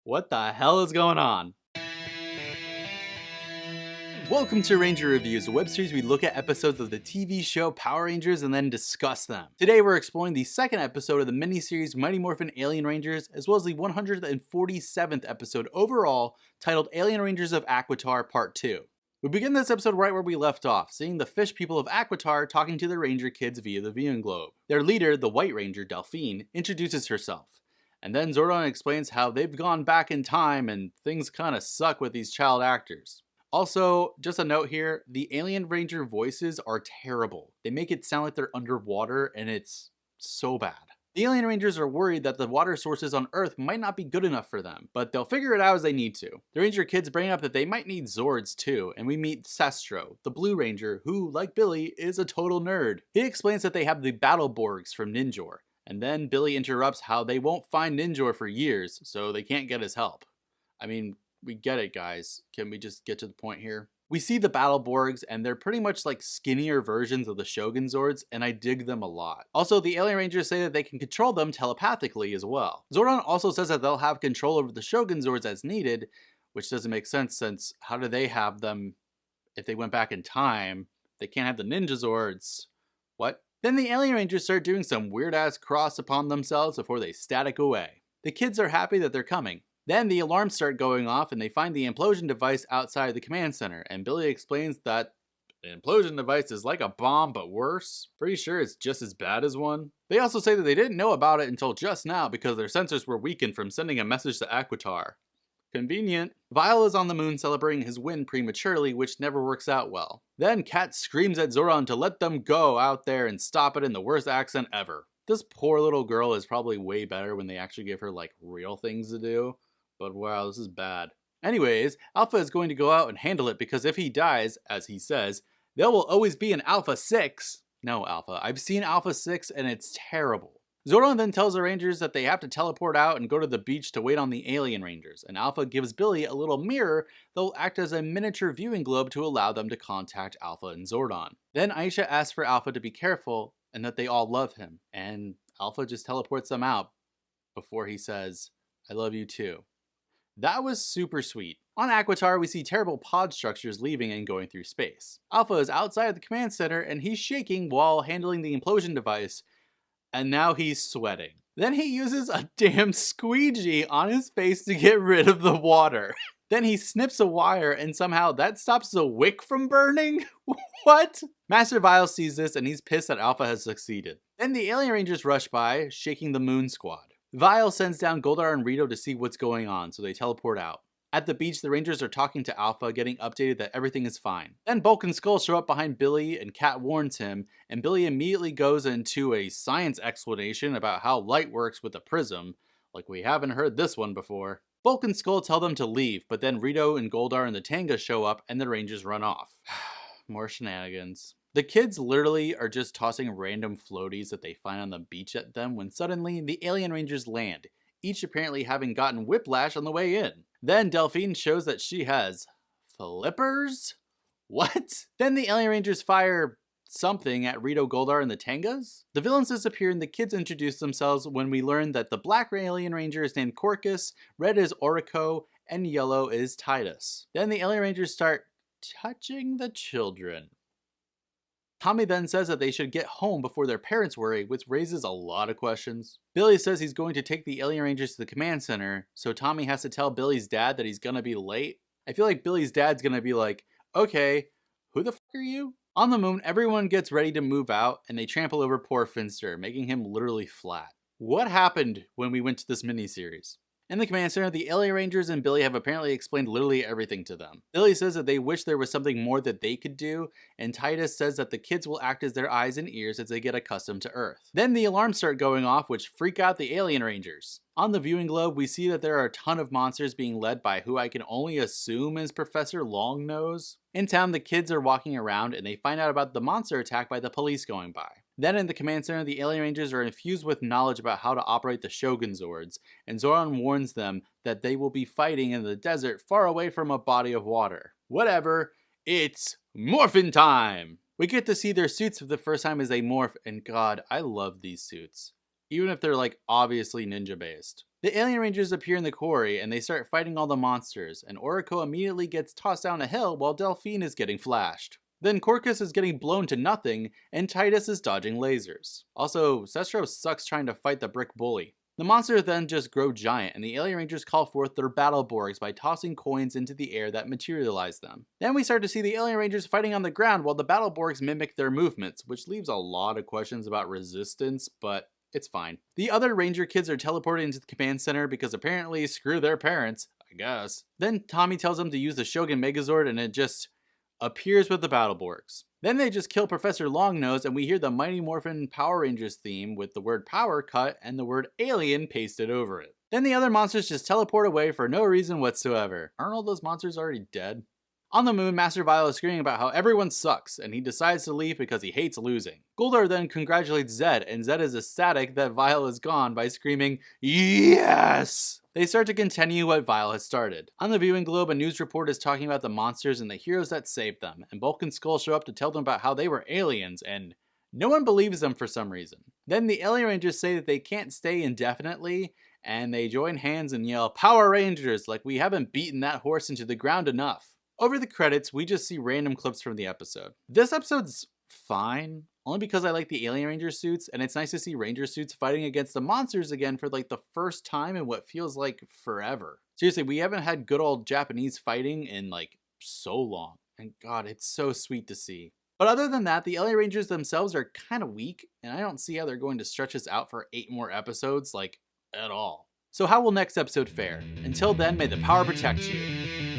What the hell is going on? Welcome to Ranger Reviews, a web series we look at episodes of the TV show Power Rangers and then discuss them. Today we're exploring the second episode of the miniseries Mighty Morphin Alien Rangers, as well as the 147th episode overall, titled Alien Rangers of Aquitar Part 2. We begin this episode right where we left off, seeing the fish people of Aquitar talking to the Ranger kids via the viewing globe. Their leader, the White Ranger, Delphine, introduces herself. And then Zordon explains how they've gone back in time and things kinda suck with these child actors. Also, just a note here, the Alien Ranger voices are terrible. They make it sound like they're underwater and it's so bad. The Alien Rangers are worried that the water sources on Earth might not be good enough for them, but they'll figure it out as they need to. The Ranger kids bring up that they might need Zords too, and we meet Sestro, the Blue Ranger, who, like Billy, is a total nerd. He explains that they have the Battle Borgs from Ninjor. And then Billy interrupts how they won't find Ninjor for years, so they can't get his help. I mean, we get it, guys. Can we just get to the point here? We see the Battle Borgs, and they're pretty much like skinnier versions of the Shogun Zords, and I dig them a lot. Also, the Alien Rangers say that they can control them telepathically as well. Zordon also says that they'll have control over the Shogun Zords as needed, which doesn't make sense since how do they have them if they went back in time? They can't have the Ninja Zords. What? Then the Alien Rangers start doing some weird-ass cross upon themselves before they static away. The kids are happy that they're coming. Then the alarms start going off and they find the implosion device outside the command center, and Billy explains that the implosion device is like a bomb but worse. Pretty sure it's just as bad as one. They also say that they didn't know about it until just now because their sensors were weakened from sending a message to Aquitar. Convenient. Vile is on the moon celebrating his win prematurely, which never works out well. Then Kat screams at Zordon to let them go out there and stop it in the worst accent ever. This poor little girl is probably way better when they actually give her like real things to do, but wow, this is bad. Anyways, Alpha is going to go out and handle it because if he dies, as he says, there will always be an Alpha 6. No, Alpha. I've seen Alpha 6 and it's terrible. Zordon then tells the Rangers that they have to teleport out and go to the beach to wait on the Alien Rangers, and Alpha gives Billy a little mirror that will act as a miniature viewing globe to allow them to contact Alpha and Zordon. Then Aisha asks for Alpha to be careful and that they all love him, and Alpha just teleports them out before he says, "I love you too." That was super sweet. On Aquitar, we see terrible pod structures leaving and going through space. Alpha is outside of the command center and he's shaking while handling the implosion device, and now he's sweating. Then he uses a damn squeegee on his face to get rid of the water. Then he snips a wire and somehow that stops the wick from burning? What? Master Vile sees this and he's pissed that Alpha has succeeded. Then the Alien Rangers rush by, shaking the Moon Squad. Vile sends down Goldar and Rito to see what's going on, so they teleport out. At the beach, the Rangers are talking to Alpha, getting updated that everything is fine. Then Bulk and Skull show up behind Billy, and Kat warns him, and Billy immediately goes into a science explanation about how light works with a prism, like we haven't heard this one before. Bulk and Skull tell them to leave, but then Rito and Goldar and the Tanga show up, and the Rangers run off. More shenanigans. The kids literally are just tossing random floaties that they find on the beach at them when suddenly the Alien Rangers land, each apparently having gotten whiplash on the way in. Then Delphine shows that she has flippers? What? Then the Alien Rangers fire something at Rito, Goldar, and the Tangas? The villains disappear and the kids introduce themselves when we learn that the black Alien Ranger is named Corcus, red is Orico, and yellow is Titus. Then the Alien Rangers start touching the children. Tommy then says that they should get home before their parents worry, which raises a lot of questions. Billy says he's going to take the Alien Rangers to the command center, so Tommy has to tell Billy's dad that he's gonna be late. I feel like Billy's dad's gonna be like, okay, who the fuck are you? On the moon, everyone gets ready to move out, and they trample over poor Finster, making him literally flat. What happened when we went to this miniseries? In the command center, the Alien Rangers and Billy have apparently explained literally everything to them. Billy says that they wish there was something more that they could do, and Titus says that the kids will act as their eyes and ears as they get accustomed to Earth. Then the alarms start going off, which freak out the Alien Rangers. On the viewing globe, we see that there are a ton of monsters being led by who I can only assume is Professor Longnose. In town, the kids are walking around and they find out about the monster attack by the police going by. Then in the command center, the Alien Rangers are infused with knowledge about how to operate the Shogun Zords, and Zordon warns them that they will be fighting in the desert far away from a body of water. Whatever, it's morphin' time! We get to see their suits for the first time as they morph, and god, I love these suits. Even if they're like obviously ninja based. The Alien Rangers appear in the quarry and they start fighting all the monsters, and Orico immediately gets tossed down a hill while Delphine is getting flashed. Then Corcus is getting blown to nothing, and Titus is dodging lasers. Also, Sestro sucks trying to fight the brick bully. The monsters then just grow giant, and the Alien Rangers call forth their Battleborgs by tossing coins into the air that materialize them. Then we start to see the Alien Rangers fighting on the ground while the Battleborgs mimic their movements, which leaves a lot of questions about resistance, but it's fine. The other Ranger kids are teleported into the command center because apparently screw their parents, I guess. Then Tommy tells them to use the Shogun Megazord and it just appears with the Battleborgs. Then they just kill Professor Longnose and we hear the Mighty Morphin Power Rangers theme with the word power cut and the word alien pasted over it. Then the other monsters just teleport away for no reason whatsoever. Aren't all those monsters already dead? On the moon, Master Vile is screaming about how everyone sucks, and he decides to leave because he hates losing. Goldar then congratulates Zed, and Zed is ecstatic that Vile is gone by screaming, "Yes!" They start to continue what Vile has started. On the viewing globe, a news report is talking about the monsters and the heroes that saved them, and Bulk and Skull show up to tell them about how they were aliens, and no one believes them for some reason. Then the Alien Rangers say that they can't stay indefinitely, and they join hands and yell, "Power Rangers!" like we haven't beaten that horse into the ground enough. Over the credits, we just see random clips from the episode. This episode's fine, only because I like the Alien Ranger suits, and it's nice to see Ranger suits fighting against the monsters again for like the first time in what feels like forever. Seriously, we haven't had good old Japanese fighting in like so long, and god, it's so sweet to see. But other than that, the Alien Rangers themselves are kind of weak, and I don't see how they're going to stretch us out for 8 more episodes, like, at all. So how will next episode fare? Until then, may the power protect you.